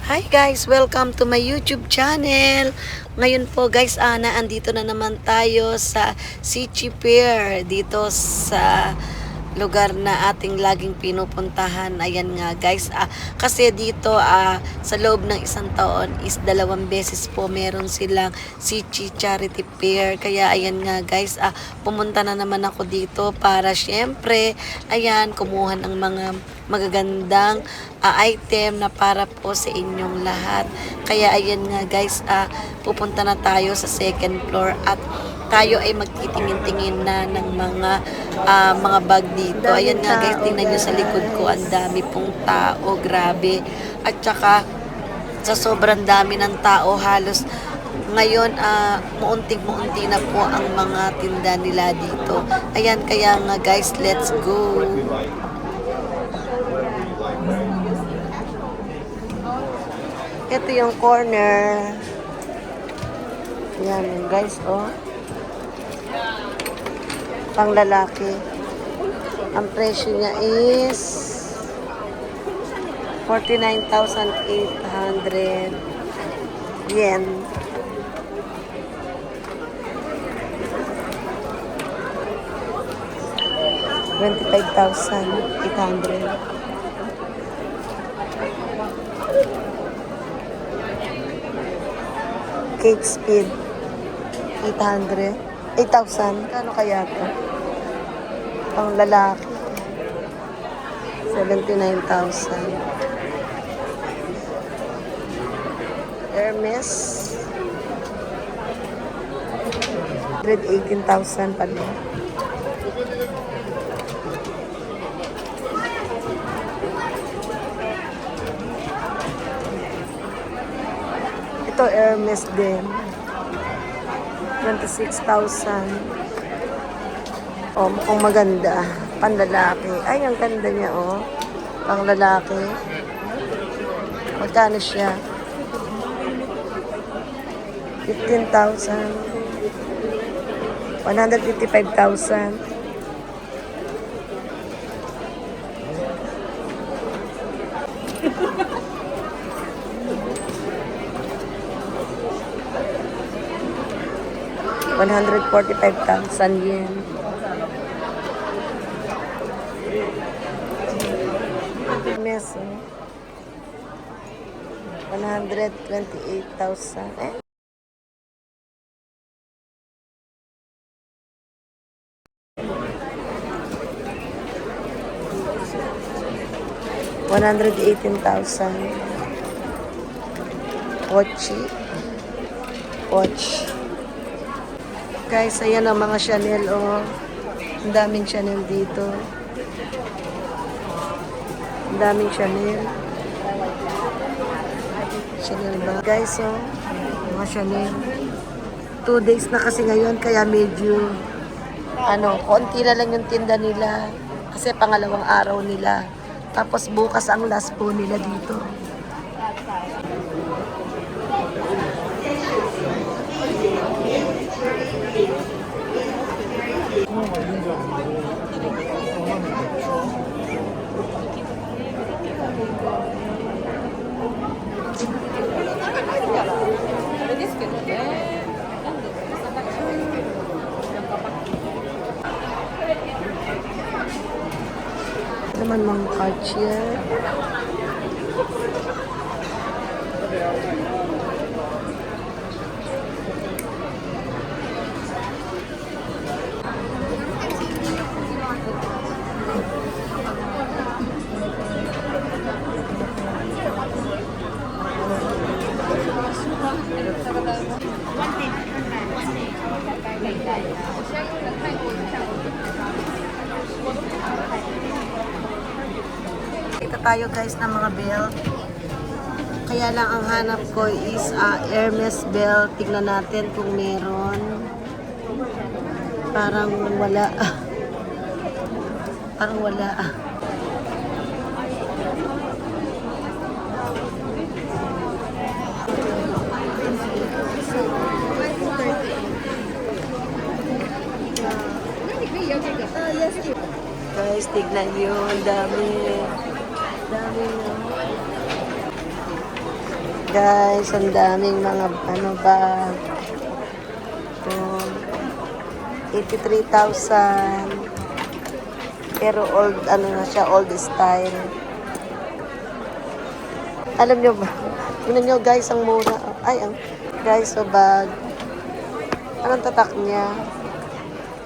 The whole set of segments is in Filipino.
Hi guys! Welcome to my YouTube channel! Ngayon po guys, andito na naman tayo sa City Fair dito sa lugar na ating laging pinupuntahan. Ayan nga guys, kasi dito sa loob ng isang taon is 2 beses po meron silang City Charity Fair. Kaya ayan nga guys, pumunta na naman ako dito para syempre, ayan, kumuha ng mga magagandang item na para po sa inyong lahat. Kaya ayan nga guys, pupunta na tayo sa second floor at tayo ay magtitingin-tingin na ng mga bag dito. Ayan nga guys, tingnan nyo sa likod ko, ang dami pong tao, grabe. At saka sa sobrang dami ng tao, halos ngayon muunting-muunti na po ang mga tinda nila dito. Ayan, kaya nga guys, let's go. Ito yung corner. Yan guys, oh. Pang lalaki. Ang presyo niya is 49,800 yen. $25,800. Kate Spade 8,000. Kano kaya to? Pang lalaki 79,000. Hermes 118,000 pa din. Ito Hermes din 26,000. Oh, mukhang maganda. Panlalaki. Ay, ang ganda niya, oh. Pang lalaki. Magkano siya? 15,000. 155,000. $145,000 yen. Meso. 128,000. Eh? $118,000. Watch. Guys, ayan ang mga Chanel, oh. Ang daming Chanel dito. Ang daming Chanel. Chanel ba? Guys, oh. Mga Chanel. 2 days na kasi ngayon, kaya medyo, konti na lang yung tinda nila. Kasi pangalawang araw nila. Tapos bukas ang last po nila dito. Naman mga Cartier. Kita tayo guys ng mga belt. Kaya lang ang hanap ko is Hermes belt. Tignan natin kung meron. Parang wala. Parang wala. Guys, tignan nyo. Ang dami. Dami na. Guys, ang daming mga ano ba. Oh, 83,000. Pero old, ano na siya, old style. Alam nyo ba? Tingnan nyo guys, ang mura. Ay, ang guys, so bag. Anong tatak niya?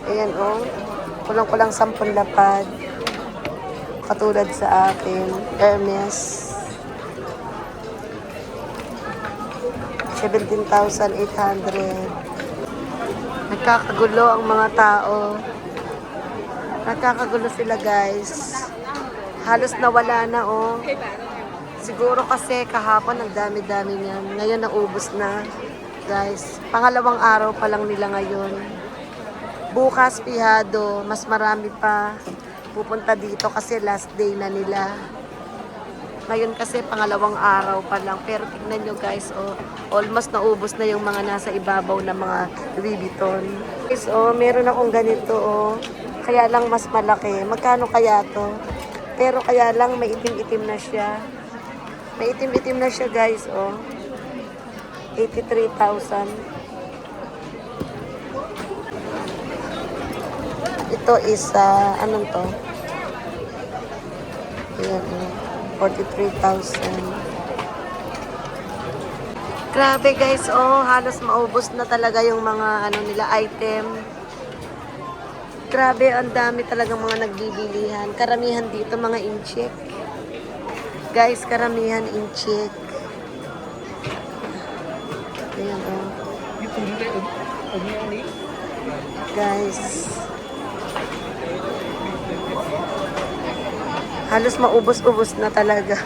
Ayan, oh. Kulang-kulang 10 lapad. Katulad sa akin. Hermes. 17,800. Nagkakagulo ang mga tao. Nagkakagulo sila guys. Halos nawala na, oh. Siguro kasi kahapon ang dami-dami niyan. Ngayon naubos na. Guys, pangalawang araw pa lang nila ngayon. Bukas, pihado, mas marami pa pupunta dito kasi last day na nila. Ngayon kasi pangalawang araw pa lang. Pero tignan nyo guys, oh, almost naubos na yung mga nasa ibabaw na mga Louis Vuitton. Guys, oh, meron akong ganito, oh. Kaya lang mas malaki. Magkano kaya to? Pero kaya lang may itim-itim na siya. May itim-itim na siya guys, oh. 83,000. Ito is, anong to? Ayan, 43,000. Grabe guys, oh, halos maubos na talaga yung mga ano nila item. Grabe, ang dami talagang mga nagbibilihan. Karamihan dito mga incheck. Guys, karamihan incheck. Ayan, oh. Guys. Halos maubos-ubos na talaga.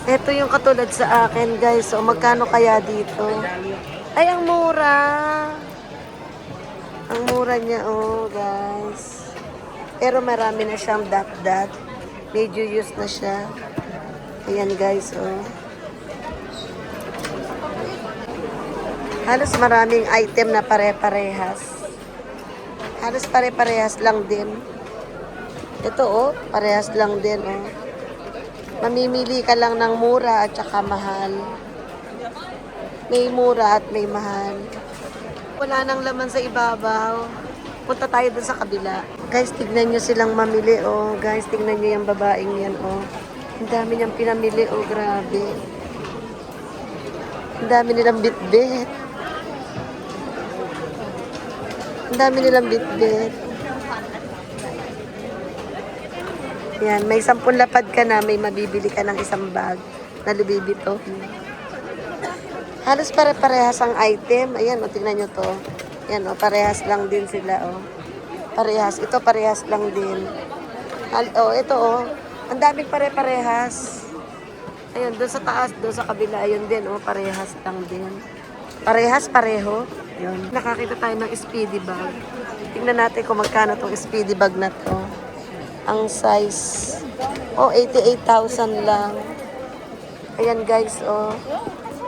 Ito yung katulad sa akin, guys. So, magkano kaya dito? Ay, ang mura. Ang mura niya, oh, guys. Pero marami na siyang dot-dot. Medyo used na siya. Ayan, guys, oh. Halos maraming item na pare-parehas. Halos pare-parehas lang din. Ito, oh, parehas lang din, oh. Mamimili ka lang ng mura at saka mahal. May mura at may mahal. Wala nang laman sa ibabaw. Punta tayo dun sa kabila. Guys, tignan nyo silang mamili, oh. Guys, tignan nyo yung babaeng yan, oh. Ang dami niyang pinamili, oh, grabe. Ang dami nilang bit-bit. Ang dami nilang bit-bit. Yan, may 10 lapad ka na, may mabibili ka ng isang bag na Louis Vuitton. Halos pare-parehas ang item. Ayan, o, tingnan nyo to. Yan, o, parehas lang din sila, o. Parehas. Ito, parehas lang din. O, ito, o. Ang daming pare-parehas. Ayun, doon sa taas, doon sa kabila, ayun din, o, parehas lang din. Parehas, pareho. Yun. Nakakita tayo ng speedy bag. Tingnan natin kung magkano tong speedy bag na to. Ang size, 88,000 lang. Ayan guys,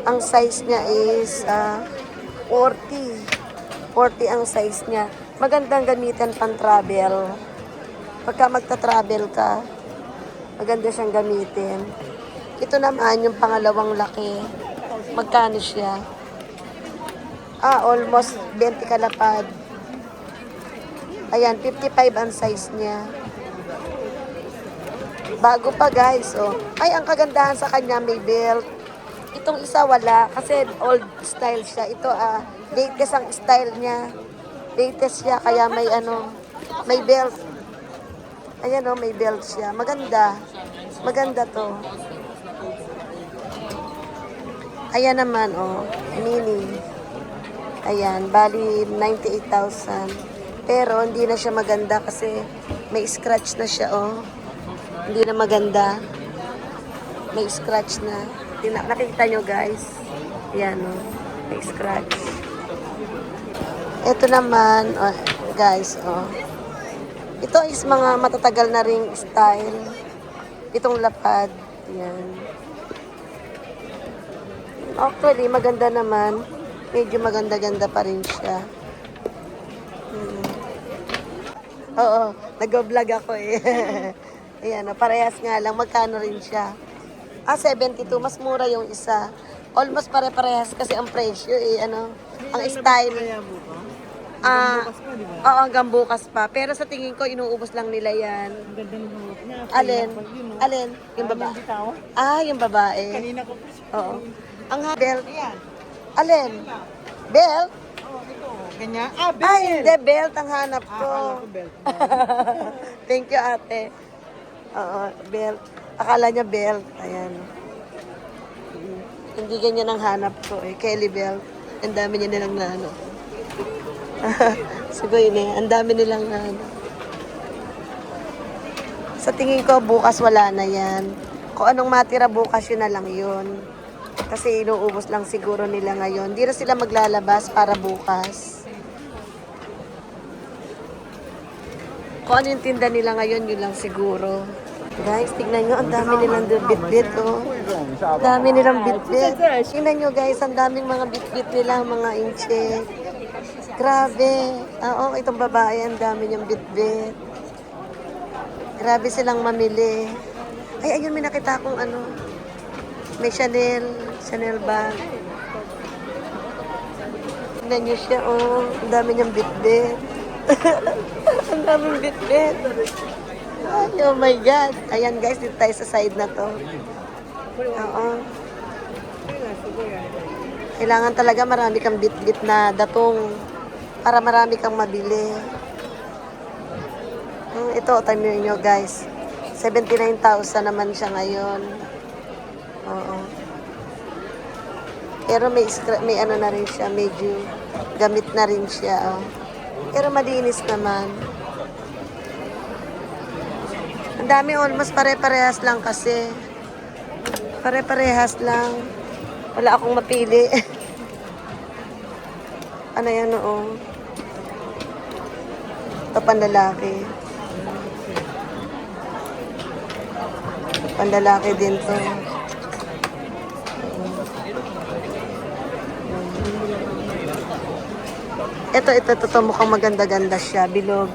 ang size niya is 40. 40 ang size niya. Magandang gamitan pang travel. Pagka magta-travel ka, maganda siyang gamitin. Ito naman yung pangalawang laki. Magkano siya? Almost 20 kalapad. Ayan, 55 ang size niya. Bago pa guys, oh. Ay, ang kagandahan sa kanya, may belt. Itong isa wala, kasi old style siya. Ito, latest ang style niya. Latest siya, kaya may may belt. Ayan, oh, may belt siya. Maganda. Maganda to. Ayan naman, oh, mini. Ayan, bali 98,000. Pero hindi na siya maganda kasi may scratch na siya, oh. Hindi na maganda. May scratch na. Nakikita nyo, guys. Ayan, oh. May scratch. Ito naman, oh, guys, oh. Ito is mga matatagal na ring style. Itong lapad. Ayan. Actually, maganda naman. Medyo maganda-ganda pa rin siya. Oo, nag-vlog ako eh. Ayan, parehas nga lang. Magkano rin siya? 72. Mas mura yung isa. Almost pare-parehas kasi ang presyo eh, ano, ang style. Ah, Bukas pa, di ba? oo, hanggang bukas pa. Pero sa tingin ko, inuubos lang nila yan. Ang ganda ng buhok niya. Alin? Pag yun, no? Alin? Yung Parang babae? yung bitaw. Ah, yung babae. Kanina ko pa siya. Oo. Ang belt. Ayan. Alin? Belt? Oh, ito. Ganyan. Ah, belt! Ay, hindi. Belt ang hanap ko. Akala ko belt. Thank you, ate. Oo, belt. Akala niya belt. Ayan. Hindi ganyan ang hanap ko eh. Kelly belt. Ang dami niya nilang naano. Siguro yun eh. Ang dami nilang naano. Sa tingin ko, bukas wala na yan. Kung anong matira bukas, yun na lang yun. Kasi inuubos lang siguro nila ngayon. Di na sila maglalabas para bukas. Kung ano yung tinda nila ngayon, yun lang siguro. Guys, tignan nyo, ang dami nilang bit-bit, oh. Ang dami nilang bit-bit. Tignan nyo guys, ang daming mga bit-bit nila, mga inche. Grabe. Oo, itong babae, ang dami niyang bit-bit. Grabe silang mamili. Ay, ayun, may nakita akong ano. May Chanel bag. Tignan nyo siya, oh. Ang dami niyang bit-bit. Ang daming bit-bit. Ay, oh my God. Ayan guys, dito tayo sa side na to. Oo. Kailangan talaga marami kang bit-bit na datong para marami kang mabili. Ito, time nyo guys. 79,000 naman siya ngayon. Oo. Pero may ano na rin siya, medyo gamit na rin siya. Oh. Pero malinis naman. Ang dami, almost pare-parehas lang kasi. Pare-parehas lang. Wala akong mapili. Ano yan, oo. Ito panlalaki. Panlalaki din to. Ito, mukhang maganda-ganda siya. Bilog.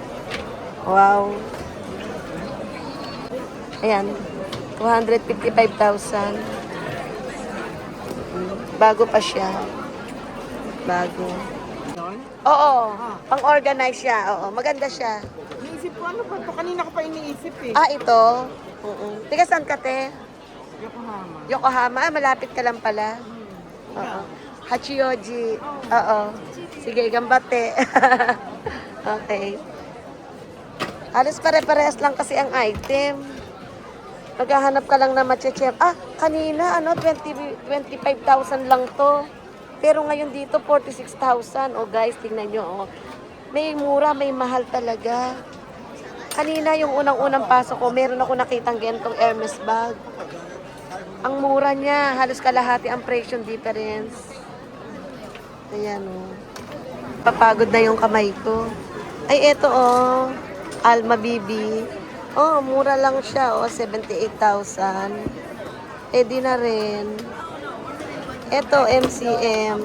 Wow. Ayan. 255,000. Bago pa siya. Bago. Oo. Pang-organize siya. Oo. Maganda siya. Naisip ko, ano ba ito? Kanina ko pa iniisip eh. Ah, ito. Tiga saan ka, te? Yokohama. Yokohama. Ah, malapit ka lang pala. Oo. Hachioji. Oo. Sige, gambate. Okay. Halos pare-parehas lang kasi ang item. Maghahanap ka lang na matche-check. Ah, kanina, 25,000 lang to. Pero ngayon dito, 46,000. Oh, guys, tingnan nyo. Oh. May mura, may mahal talaga. Kanina, yung unang-unang pasok ko, meron ako nakitang gentong Hermes bag. Ang mura niya, halos kalahati ang presyo difference. Ayan, oh. Papagod na yung kamay ko. Ay, eto, oh. Alma Bibi. Oh, mura lang siya, oh. 78,000. Pwede na rin. Eto, MCM.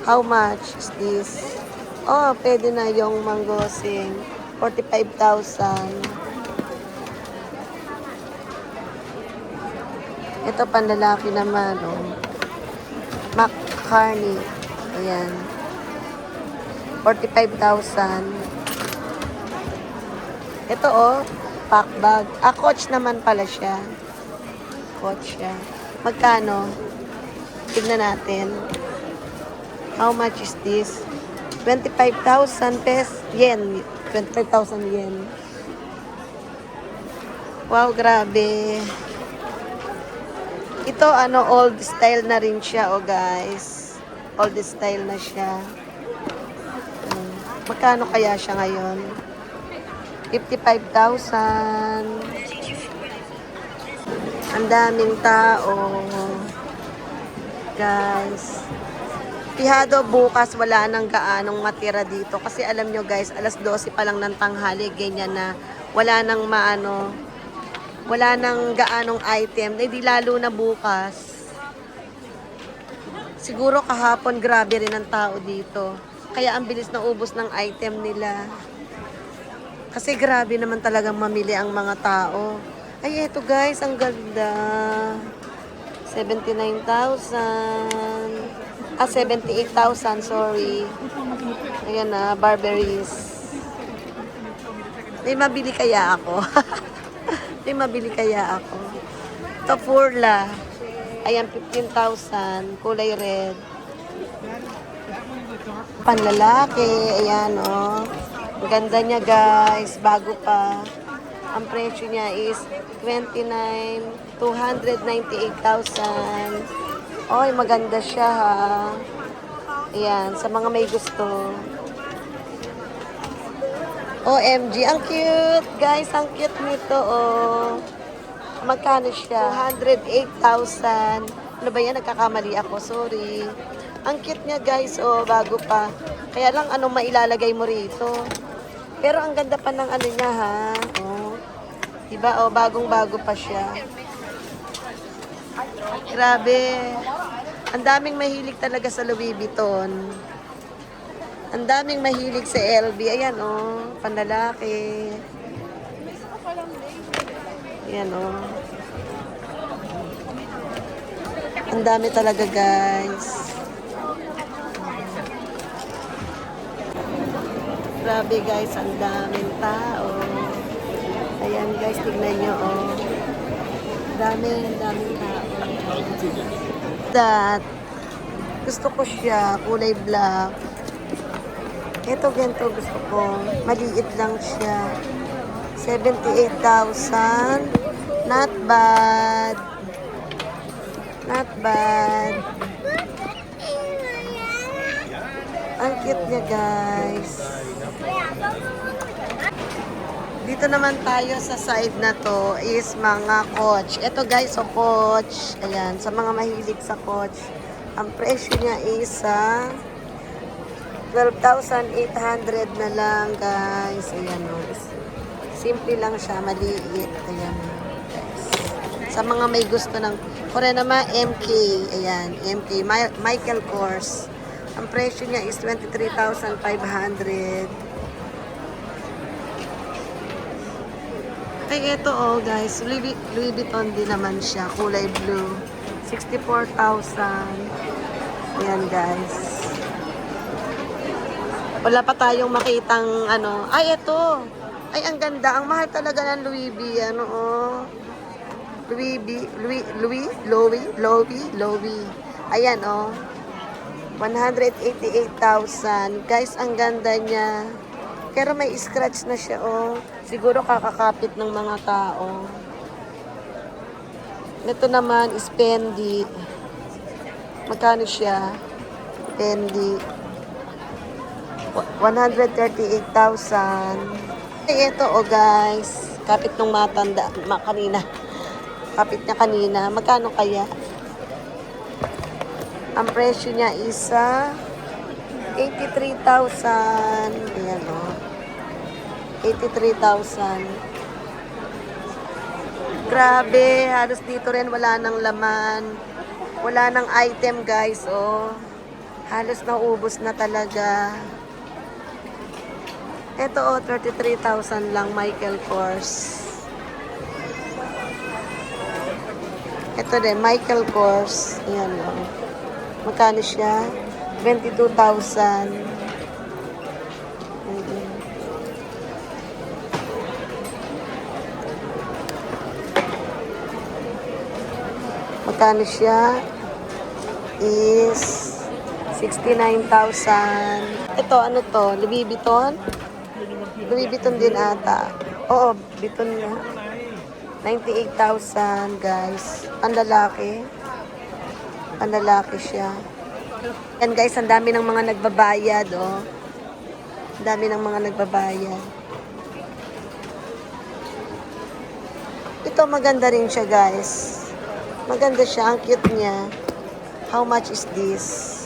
How much is this? Oh, pwede na yung manggosing. 45,000. Ito, panlalaki naman, oh. McCartney. Ayan. 45,000. Ito, oh. Pack bag. Ah, Coach naman pala siya. Coach siya. Magkano? Tignan natin. How much is this? 25,000 pesos. Yen. 25,000 yen. Wow, grabe. Ito, old style na rin siya, oh guys. Old style na siya. Magkano kaya siya ngayon? 55,000. Ang daming tao. Guys. Pihado bukas wala nang gaanong matira dito. Kasi alam nyo guys, alas 12 pa lang ng tanghali. Ganyan na. Wala nang wala nang gaanong item. Hindi lalo na bukas. Siguro kahapon grabe rin ang tao dito. Kaya ang bilis na ubos ng item nila. Kasi grabe naman talagang mamili ang mga tao. Ay, eto guys, ang ganda. 79,000. 78,000, sorry. Ayan na, Barberries. May mabili kaya ako? May mabili kaya ako? Ito, Furla. Ayan, 15,000. Kulay red. Panlalaki. Ayan, oh. Ang ganda niya, guys. Bago pa. Ang presyo niya is 298,000. Oy, maganda siya, ha. Ayan, sa mga may gusto. OMG, ang cute! Guys, ang cute nito, oh. Magkano siya? 208,000. Ano ba yan? Nagkakamali ako. Sorry. Ang cute niya, guys, oh. Bago pa. Kaya lang, anong mailalagay mo rito? Pero ang ganda pa ng ano niya, ha. Oh. Diba, oh. Bagong-bago pa siya. Grabe. Ang daming mahilig talaga sa Louis Vuitton. Ang daming mahilig sa LV. Ayan, oh. Panlalaki. Ayan, oh. Ang dami talaga, guys. Grabe, guys. Ang daming tao. Ayan, guys. Tignan nyo, oh. Daming tao. That. Gusto ko siya. Kulay black. Ito, ganito gusto ko. Maliit lang siya. 78,000. Not bad. Not bad. Ang cute niya, guys. Dito naman tayo sa side na to is mga Coach. Ito, guys, so Coach. Ayan, sa mga mahilig sa Coach. Ang presyo niya is 12,800 na lang, guys. Ayan, oh. Simple lang siya, maliit. Ayan, guys. Sa mga may gusto ng kore naman, MK. Ayan, MK. Michael Kors. Ang presyo niya is 23,500. Ay, ito, oh, guys. Louis Vuitton din naman siya. Kulay blue. 64,000. Ayan, guys. Wala pa tayong makitang ano. Ay, ito. Ay, ang ganda. Ang mahal talaga ng Louis V. Ano, oh. Louis. Ayan, oh. 188,000. Guys, ang ganda niya. Pero may scratch na siya, oh. Siguro kakakapit ng mga tao. Ito naman is Fendi. Magkano siya? Fendi. 138,000. Ay, ito, oh, guys. Kapit nung matanda. Kanina. Kapit niya kanina. Magkano kaya? Ang presyo niya is 83,000. Ayan, oh. 83,000. Grabe. Halos dito rin wala nang laman. Wala nang item, guys, oh. Halos naubos na talaga. Ito, oh, 33,000 lang, Michael Kors. Ito din, Michael Kors. Ayan, oh. Magkano siya? 22,000. Magkano siya? Is 69,000. Ito, ano to? Louis Vuitton? Louis Vuitton din ata. Oo, Vuitton na. 98,000, guys. Panlalaki. Panlalaki siya. Yan, guys, ang dami ng mga nagbabayad, oh. Ang dami ng mga nagbabayad. Ito, maganda rin siya, guys. Maganda siya. Ang cute niya. How much is this?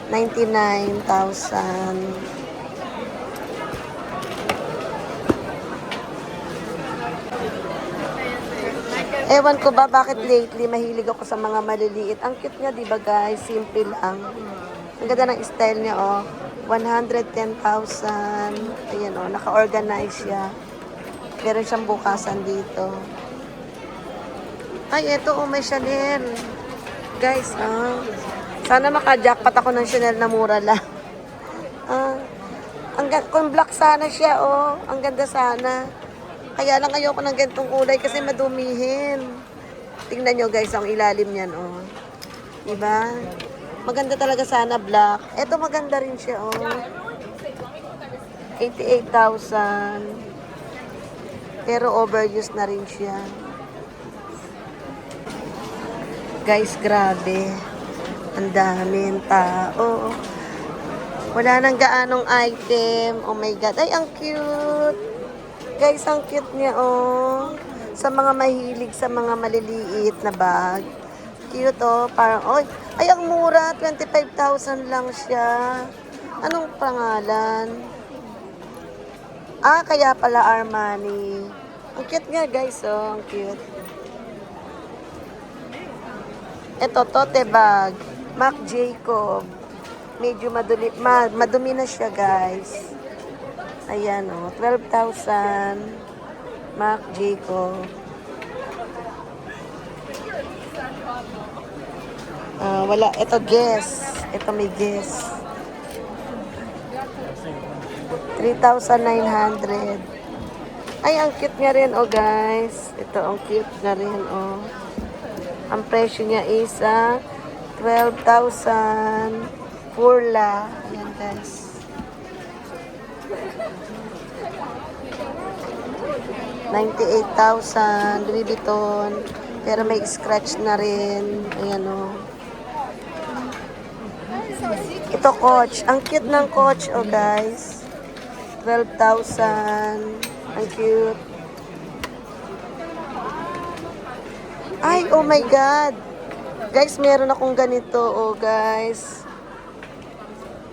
99,000. Ewan ko ba bakit lately mahilig ako sa mga maliliit. Ang cute niya, di ba, guys? Simple lang. Ang ganda ng style niya, oh. 110,000. Ayan, oh. Naka-organize siya. Meron siyang bukasan dito. Ay, eto, oh, may Chanel. Guys, sana maka-jackpot ako ng Chanel na mura lang. Kung black sana siya, oh. Ang ganda sana. Kaya lang ayoko ng ganitong kulay kasi madumihin. Tingnan nyo guys, ang ilalim niyan, oh. Diba? Maganda talaga sana black. Eto maganda rin siya, oh. 88,000. Pero overused na rin siya. Guys, grabe. Ang daming tao. Wala nang gaanong item. Oh my God. Ay, ang cute. Guys, ang cute niya, oh. Sa mga mahilig sa mga maliliit na bag. Cute, oh. Parang, oh. Ay, ang mura. 25,000 lang siya. Anong pangalan? Kaya pala Armani. Ang cute nga, guys, oh. Ang cute. Ito, tote bag. Marc Jacob. Medyo madumi na siya, guys. Ayan, oh. 12,000. Marc Jacob. Wala. Ito, Guess. Ito, may Guess. 3,900. Ay, ang cute niya rin, oh, guys. Ito, ang cute na rin, oh. Ang presyo niya is 12,000. Furla. Ayan, guys. $98,000. Louis Vuitton. Pero may scratch na rin. Ayan, oh. Ito, Coach. Ang cute ng Coach, oh, guys. 12,000. Ang cute. Ay, oh my God. Guys, meron akong ganito, oh, guys.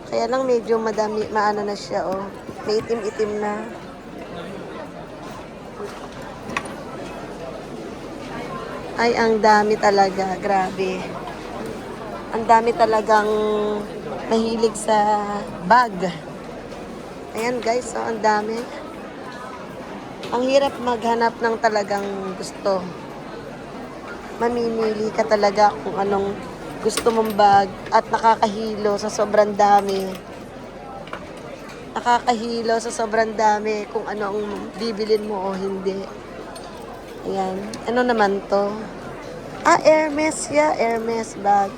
Kaya lang medyo maano na siya, oh. May itim-itim na. Ay, ang dami talaga. Grabe. Ang dami talagang mahilig sa bag. Ayan, guys, oh, ang dami. Ang hirap maghanap ng talagang gusto. Mamimili ka talaga kung anong gusto mong bag at nakakahilo sa sobrang dami. Nakakahilo sa sobrang dami kung ano ang bibilin mo o hindi. Ayan. Ano naman to? Hermes ya. Hermes bag.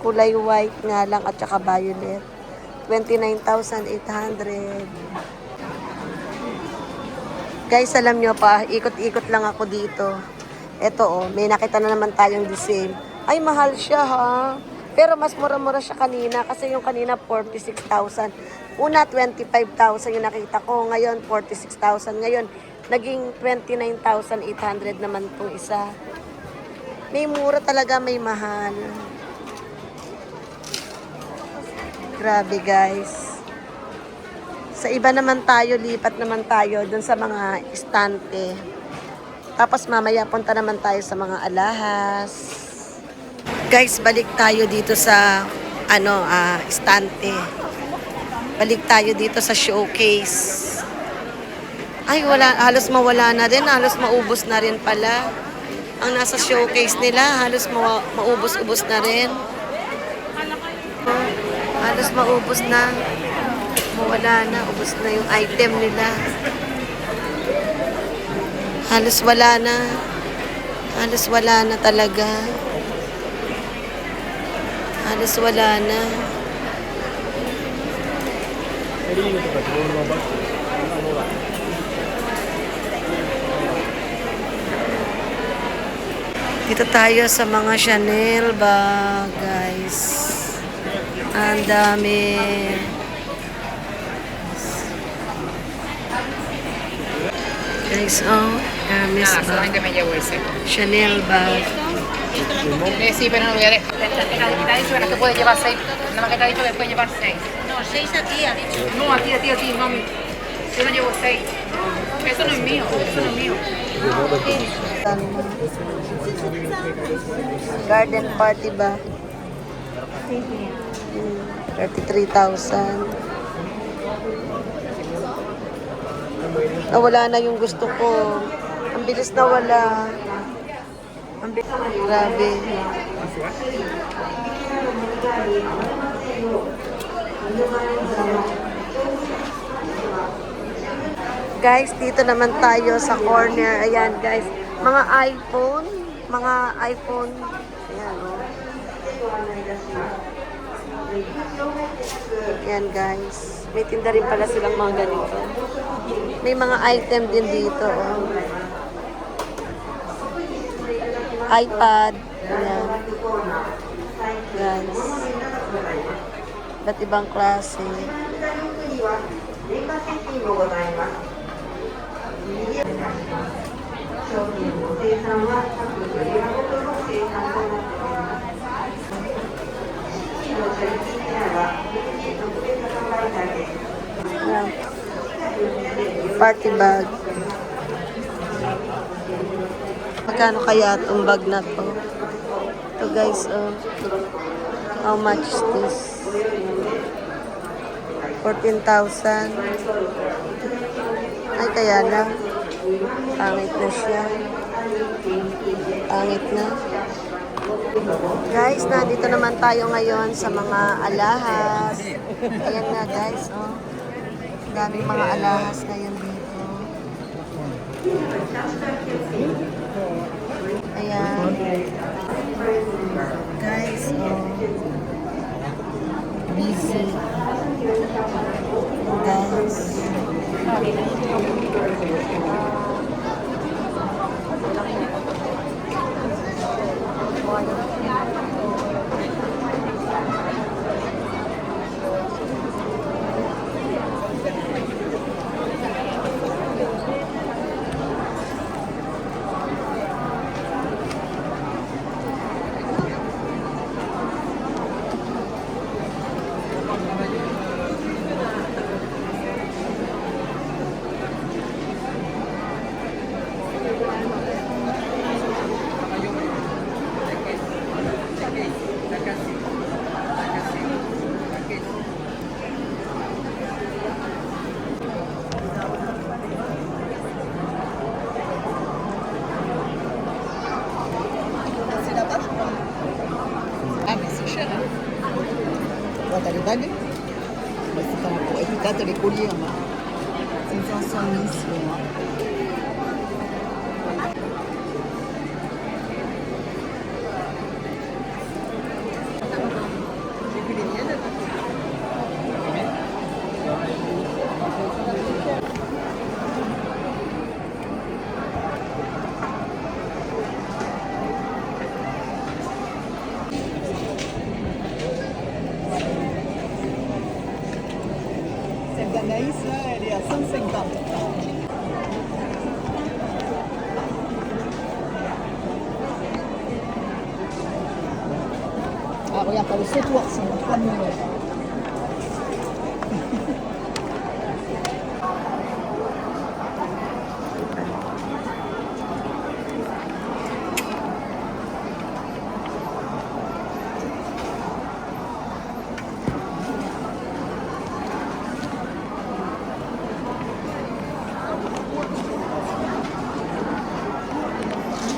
Kulay white nga lang at saka violet. 29,800. Guys, alam nyo pa, ikot-ikot lang ako dito. Eto, oh, may nakita na naman tayong the same. Ay, mahal siya, ha? Pero mas mura-mura siya kanina kasi yung kanina 46,000. Una, 25,000 yung nakita ko. Ngayon, 46,000. Ngayon, naging 29,800 naman itong isa. May mura talaga, may mahal. Grabe, guys. Sa iba naman tayo, lipat naman tayo dun sa mga istante. Tapos mamaya punta naman tayo sa mga alahas. Guys, balik tayo dito sa istante. Balik tayo dito sa showcase. Ay, halos mawala na din. Halos maubos na rin pala. Ang nasa showcase nila, halos maubos-ubos na rin. Halos maubos na. Mawala na. Ubos na yung item nila. Halos wala na. Halos wala na talaga. Halos wala na. Dito tayo sa mga Chanel bag, guys. Ang dami. Guys, oh, Hermes bag. Solamente me llevo ese. Chanel bag. Sí, pero no voy a dejar. Te ha dicho que no te puede llevar 6. Nada más que te ha dicho que puede llevar 6. No, 6 a ti, ha dicho. No, a ti, mami. Yo no llevo 6. Eso no es mío, eso no es mío. Garden party ba? 33,000. Nawala na yung gusto ko. Ang bilis na wala. Ang bilis. Grabe. Guys, dito naman tayo sa corner. Ayan, guys. Mga iPhone. Mga iPhone. Ayan, oh. Ayan, guys. May tinda rin pala silang mga ganito. May mga item din dito, oh. iPad. Ayan. Guys. Ba't ibang klase? Ayan. Party bag. Magkano kaya itong bag na to? Ito guys, oh. How much is this? 14,000. Ay, kaya lang. Pangit na siya. Pangit na. Guys, nandito naman tayo ngayon sa mga alahas. Ayan na guys, oh. Daming mga alahas ngayon dito. Ayan. Guys, oh. Busy. Guys. Ah, mais c'est cher, hein? Ouais, t'as les bagues? Bah, c'est pas pour. Et puis là, t'as les colliers, hein. C'est 500 000, moi. J'ai vu les miennes. Celle d'Anaïs, là, elle est à 150. Ah, regarde, t'as le 7 ours, c'est 3 000 €.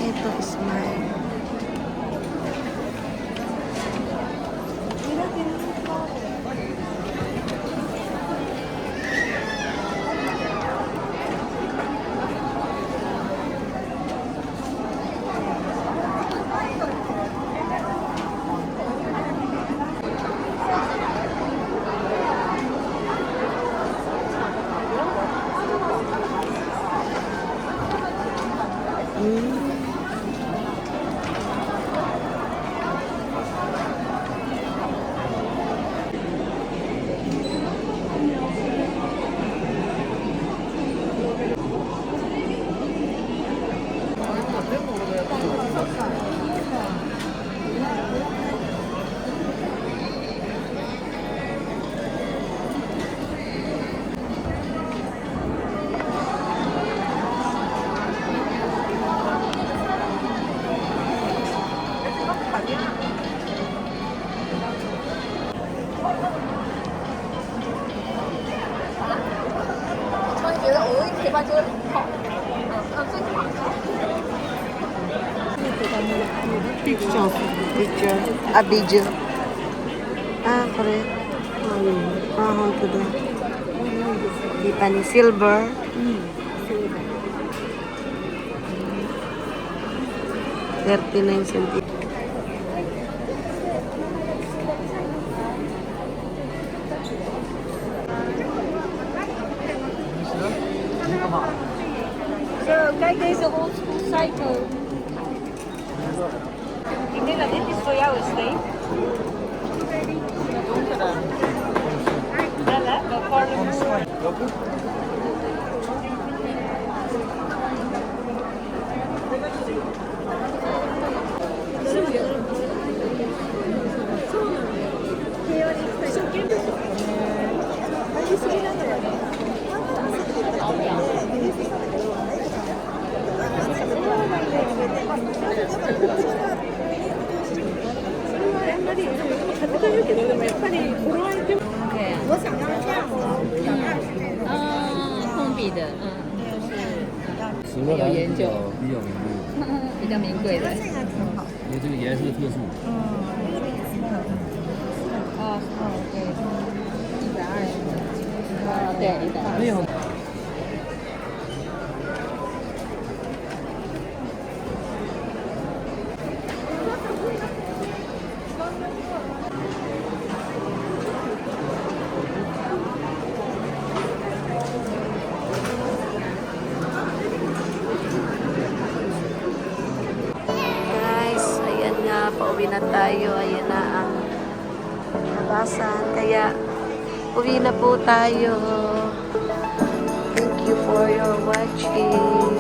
Ito is mine. Pictures. Picture. Ah, video. Ah, correct. Ah, ito din. Tiffany silver. 39 centimeters. So, guys, there's an old school cycle. Hindi lang, this is for you, stay. Dala, for有研究，比较名贵的，因为这个颜色特殊。对，120。对，120。没有。Guys, ayan nga, pauwi na tayo. Ayan na ang labasan. Kaya, uwi na po tayo. Thank you for your watching.